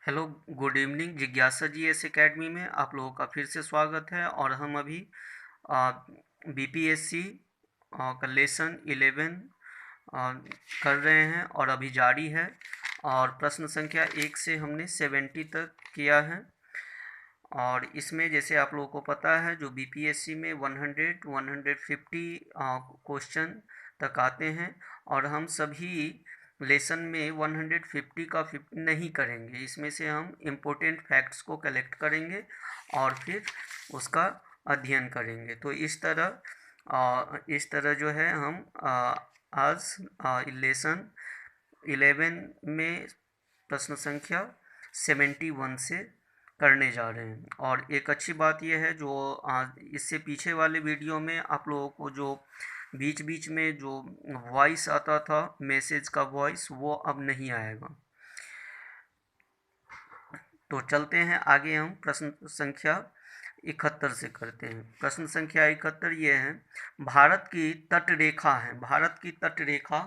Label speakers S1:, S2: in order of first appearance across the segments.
S1: Hello, good evening. जिज्ञासा G S academy में आप लोगों का फिर से स्वागत है। और हम अभी बीपीएससी का लेसन 11 कर रहे हैं और अभी जारी है। और प्रश्न संख्या 1 से हमने 70 तक किया है। और इसमें जैसे आप लोगों को पता है, जो बीपीएससी में 150 क्वेश्चन तक आते हैं। और हम सभी लेसन में 150 का 50 नहीं करेंगे। इसमें से हम इम्पोर्टेंट फैक्ट्स को कलेक्ट करेंगे और फिर उसका अध्ययन करेंगे। तो इस तरह जो है हम आज लेसन 11 में प्रश्न संख्या 71 से करने जा रहे हैं। और एक अच्छी बात यह है, जो इससे पीछे वाले वीडियो में आप लोगों को जो बीच बीच में जो वॉइस आता था, मैसेज का वॉइस, वो अब नहीं आएगा। तो चलते हैं आगे। हम प्रश्न संख्या 71 से करते हैं। प्रश्न संख्या 71 ये है, भारत की तटरेखा है। भारत की तटरेखा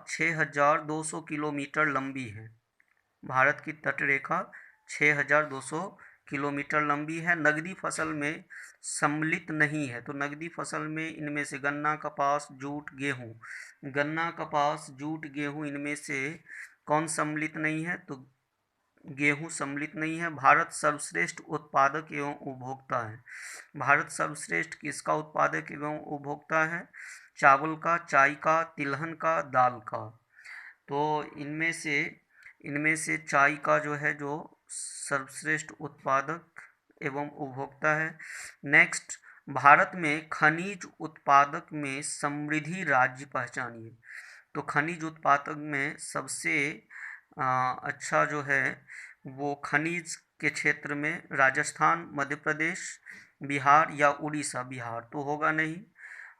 S1: 6200 किलोमीटर लंबी है। भारत की तटरेखा 6200 किलोमीटर लंबी है। नगदी फसल में सम्मिलित नहीं है। तो नगदी फसल में इनमें से गन्ना, कपास, जूट, गेहूँ इनमें से कौन सम्मिलित नहीं है? तो गेहूँ सम्मिलित नहीं है। भारत सर्वश्रेष्ठ उत्पादक एवं उपभोक्ता है। भारत सर्वश्रेष्ठ किसका उत्पादक एवं उपभोक्ता है? चावल का, चाय का, तिलहन का, दाल का। तो इनमें से चाय का जो है, जो सर्वश्रेष्ठ उत्पादक एवं उपभोक्ता है। नेक्स्ट, भारत में खनिज उत्पादक में समृद्धि राज्य पहचानिए। तो खनिज उत्पादक में सबसे अच्छा जो है, वो खनिज के क्षेत्र में राजस्थान, मध्य प्रदेश, बिहार या उड़ीसा। बिहार तो होगा नहीं।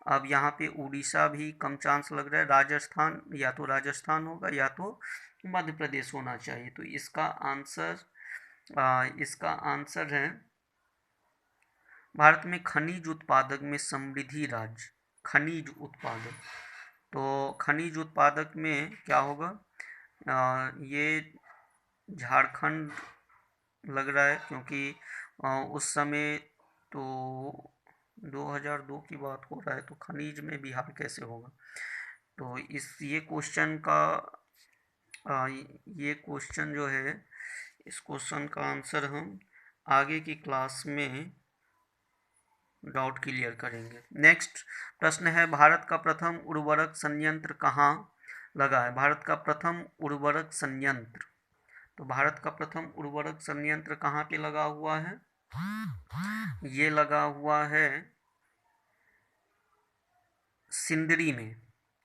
S1: अब यहाँ पे उड़ीसा भी कम चांस लग रहा है। राजस्थान, या तो राजस्थान होगा या तो मध्य प्रदेश होना चाहिए। तो इसका आंसर है, भारत में खनिज उत्पादक में समृद्धि राज्य। खनिज उत्पादक, तो खनिज उत्पादक में क्या होगा? ये झारखंड लग रहा है, क्योंकि उस समय तो 2002 की बात हो रहा है, तो खनिज में बिहार कैसे होगा? तो ये क्वेश्चन जो है, इस क्वेश्चन का आंसर हम आगे की क्लास में डाउट क्लियर करेंगे। नेक्स्ट प्रश्न है, भारत का प्रथम उर्वरक संयंत्र कहाँ लगा है? भारत का प्रथम उर्वरक संयंत्र, तो भारत का प्रथम उर्वरक संयंत्र कहाँ पे लगा हुआ है? ये लगा हुआ है सिंदरी में।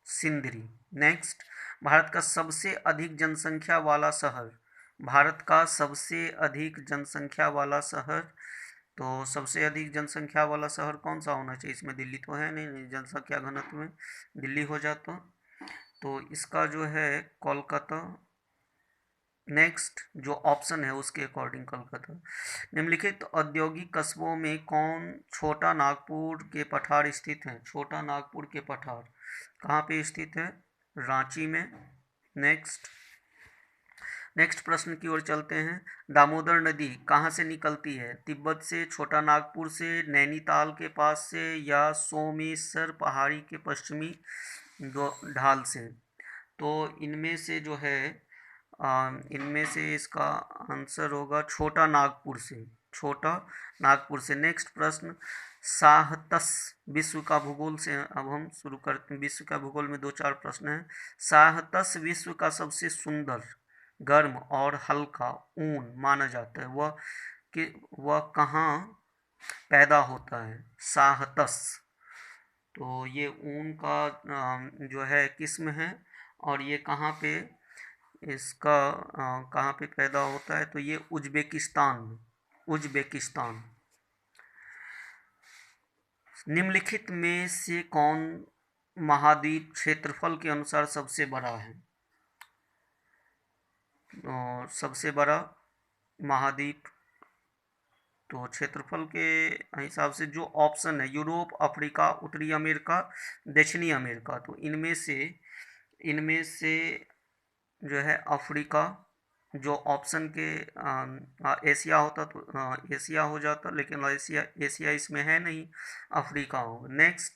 S1: सिंदरी। नेक्स्ट, भारत का सबसे अधिक जनसंख्या वाला शहर। भारत का सबसे अधिक जनसंख्या वाला शहर, तो सबसे अधिक जनसंख्या वाला शहर कौन सा होना चाहिए? इसमें दिल्ली तो है नहीं, जनसंख्या घनत्व में दिल्ली हो जाता। तो इसका जो है कोलकाता। नेक्स्ट जो ऑप्शन है उसके अकॉर्डिंग कोलकाता। निम्नलिखित औद्योगिक कस्बों में कौन छोटा नागपुर के पठार स्थित है? छोटा नागपुर के पठार कहाँ पे स्थित है? रांची में। नेक्स्ट प्रश्न की ओर चलते हैं। दामोदर नदी कहाँ से निकलती है? तिब्बत से, छोटा नागपुर से, नैनीताल के पास से, या सोमेश्वर पहाड़ी के पश्चिमी ढाल से। तो इनमें से इसका आंसर होगा छोटा नागपुर से। छोटा नागपुर से। नेक्स्ट प्रश्न, साहतस विश्व का भूगोल से अब हम शुरू करते हैं। विश्व का भूगोल में 2-4 प्रश्न हैं। साहतस विश्व का सबसे सुंदर, गर्म और हल्का ऊन माना जाता है। वह कहाँ पैदा होता है? साहतस। तो ये ऊन का जो है किस्म है, और ये कहाँ पे पैदा होता है? तो ये उज्बेकिस्तान। निम्नलिखित में से कौन महाद्वीप क्षेत्रफल के अनुसार सबसे बड़ा है? तो सबसे बड़ा महाद्वीप, तो क्षेत्रफल के हिसाब से जो ऑप्शन है, यूरोप, अफ्रीका, उत्तरी अमेरिका, दक्षिणी अमेरिका। तो इनमें से जो है अफ्रीका, जो ऑप्शन के एशिया होता तो एशिया हो जाता, लेकिन एशिया इसमें है नहीं, अफ्रीका होगा। नेक्स्ट,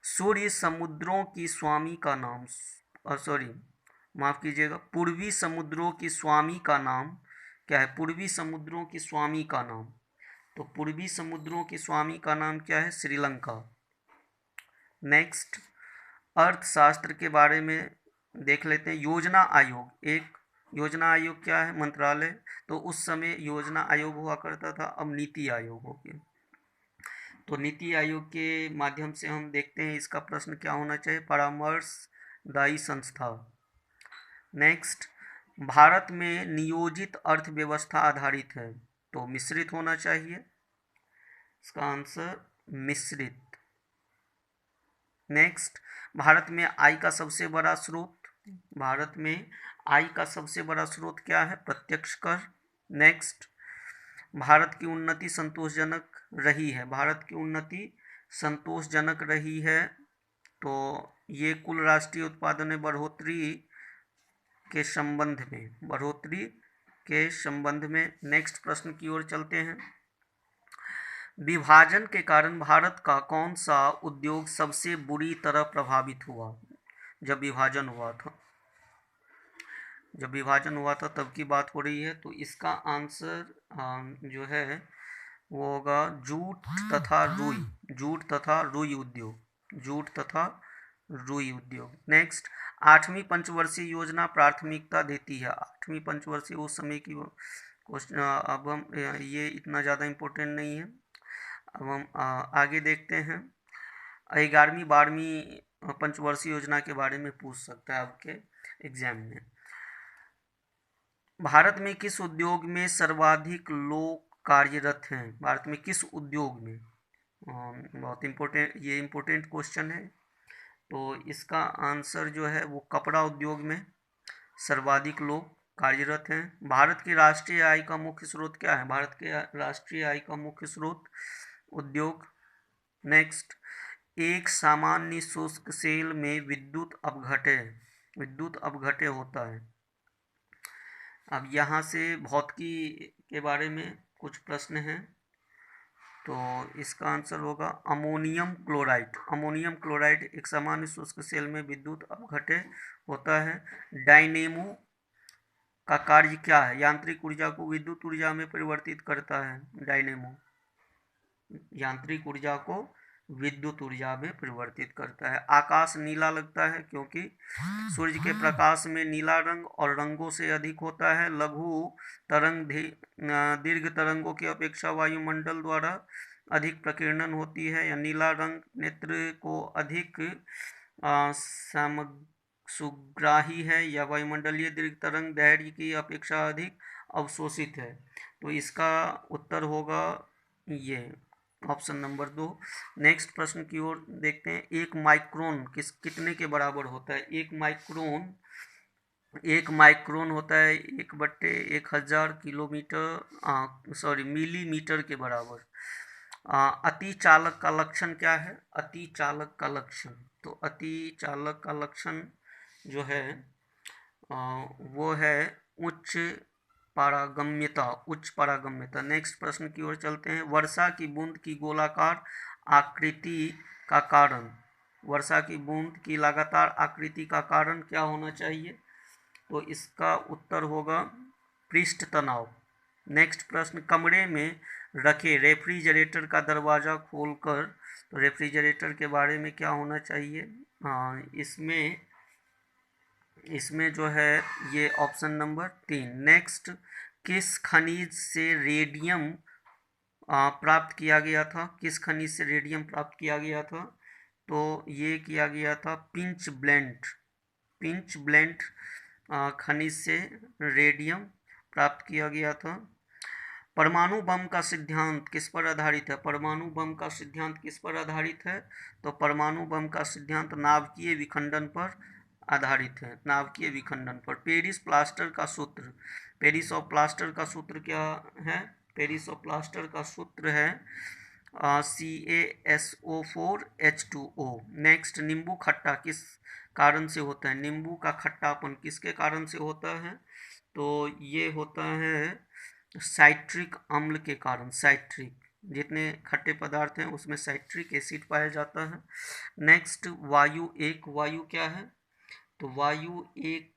S1: सूर्य समुद्रों की स्वामी का नाम, सॉरी माफ़ कीजिएगा, पूर्वी समुद्रों की स्वामी का नाम क्या है? पूर्वी समुद्रों की स्वामी का नाम, तो पूर्वी समुद्रों की स्वामी का नाम क्या है? श्रीलंका। नेक्स्ट, अर्थशास्त्र के बारे में देख लेते हैं। योजना आयोग, एक योजना आयोग क्या है? मंत्रालय। तो उस समय योजना आयोग हुआ करता था, अब नीति आयोग हो गया। तो नीति आयोग के माध्यम से हम देखते हैं इसका प्रश्न क्या होना चाहिए? परामर्शदायी संस्था। नेक्स्ट, भारत में नियोजित अर्थव्यवस्था आधारित है, तो मिश्रित होना चाहिए, इसका आंसर मिश्रित। नेक्स्ट, भारत में आय का सबसे बड़ा स्रोत, भारत में आय का सबसे बड़ा स्रोत क्या है? प्रत्यक्ष कर। नेक्स्ट, भारत की उन्नति संतोषजनक रही है, भारत की उन्नति संतोषजनक रही है, तो ये कुल राष्ट्रीय उत्पादन में बढ़ोतरी के संबंध में, बढ़ोतरी के संबंध में। नेक्स्ट प्रश्न की ओर चलते हैं। विभाजन के कारण भारत का कौन सा उद्योग सबसे बुरी तरह प्रभावित हुआ? जब विभाजन हुआ था, जब विभाजन हुआ था तब की बात हो रही है, तो इसका आंसर जो है वो होगा जूट तथा रुई, जूट तथा रुई उद्योग, जूट तथा रुई उद्योग। नेक्स्ट, 8वीं पंचवर्षीय योजना प्राथमिकता देती है, 8वीं पंचवर्षीय उस समय की क्वेश्चन, अब हम ये इतना ज़्यादा इम्पोर्टेंट नहीं है। अब हम आगे देखते हैं। 11वीं 12वीं पंचवर्षीय योजना के बारे में पूछ सकता है आपके एग्जाम में। भारत में किस उद्योग में सर्वाधिक लोग कार्यरत हैं? भारत में किस उद्योग में? बहुत इम्पोर्टेंट, ये इम्पोर्टेंट क्वेश्चन है। तो इसका आंसर जो है वो कपड़ा उद्योग में सर्वाधिक लोग कार्यरत हैं। भारत की राष्ट्रीय आय का मुख्य स्रोत क्या है? भारत के राष्ट्रीय आय का मुख्य स्रोत उद्योग। नेक्स्ट, एक सामान्य शुष्क सेल में विद्युत अपघट्य होता है। अब यहाँ से भौतिकी के बारे में कुछ प्रश्न हैं, तो इसका आंसर होगा अमोनियम क्लोराइड। अमोनियम क्लोराइड एक सामान्य शुष्क सेल में विद्युत अपघट्य होता है। डायनेमो का कार्य क्या है? यांत्रिक ऊर्जा को विद्युत ऊर्जा में परिवर्तित करता है। डायनेमो यांत्रिक ऊर्जा को विद्युत ऊर्जा में परिवर्तित करता है। आकाश नीला लगता है क्योंकि सूर्य के प्रकाश में नीला रंग और रंगों से अधिक होता है। लघु तरंग दीर्घ तरंगों की अपेक्षा वायुमंडल द्वारा अधिक प्रकीर्णन होती है। या नीला रंग नेत्र को अधिक सुग्राही है, या वायुमंडलीय दीर्घ तरंग दैर्घ्य की अपेक्षा अधिक अवशोषित है। तो इसका उत्तर होगा ये ऑप्शन नंबर 2। नेक्स्ट प्रश्न की ओर देखते हैं। एक माइक्रोन कितने के बराबर होता है? एक माइक्रोन होता है 1/1000 किलोमीटर मिलीमीटर के बराबर। अतिचालक का लक्षण क्या है? अतिचालक का लक्षण, तो अतिचालक का लक्षण जो है वो है उच्च पारगम्यता। नेक्स्ट प्रश्न की ओर चलते हैं। वर्षा की बूंद की गोलाकार आकृति का कारण, वर्षा की बूंद की लगातार आकृति का कारण क्या होना चाहिए? तो इसका उत्तर होगा पृष्ठ तनाव। नेक्स्ट प्रश्न, कमरे में रखे रेफ्रिजरेटर का दरवाज़ा खोलकर, तो रेफ्रिजरेटर के बारे में क्या होना चाहिए? इसमें जो है ये ऑप्शन नंबर 3। नेक्स्ट, किस खनिज से रेडियम प्राप्त किया गया था? किस खनिज से रेडियम प्राप्त किया गया था? तो ये किया गया था पिंच ब्लेंड खनिज से रेडियम प्राप्त किया गया था। परमाणु बम का सिद्धांत किस पर आधारित है? परमाणु बम का सिद्धांत किस पर आधारित है? तो परमाणु बम का सिद्धांत नाभिकीय विखंडन पर आधारित है, नाभिकीय विखंडन पर। पेरिस प्लास्टर का सूत्र, पेरिस ऑफ प्लास्टर का सूत्र क्या है? पेरिस ऑफ प्लास्टर का सूत्र है CaSO4H2O। नेक्स्ट, नींबू खट्टा कारण से होता है। नींबू का खट्टापन किसके कारण से होता है? तो ये होता है साइट्रिक अम्ल के कारण। साइट्रिक, जितने खट्टे पदार्थ हैं उसमें साइट्रिक एसिड पाया जाता है। नेक्स्ट, वायु एक। वायु क्या है? तो वायु एक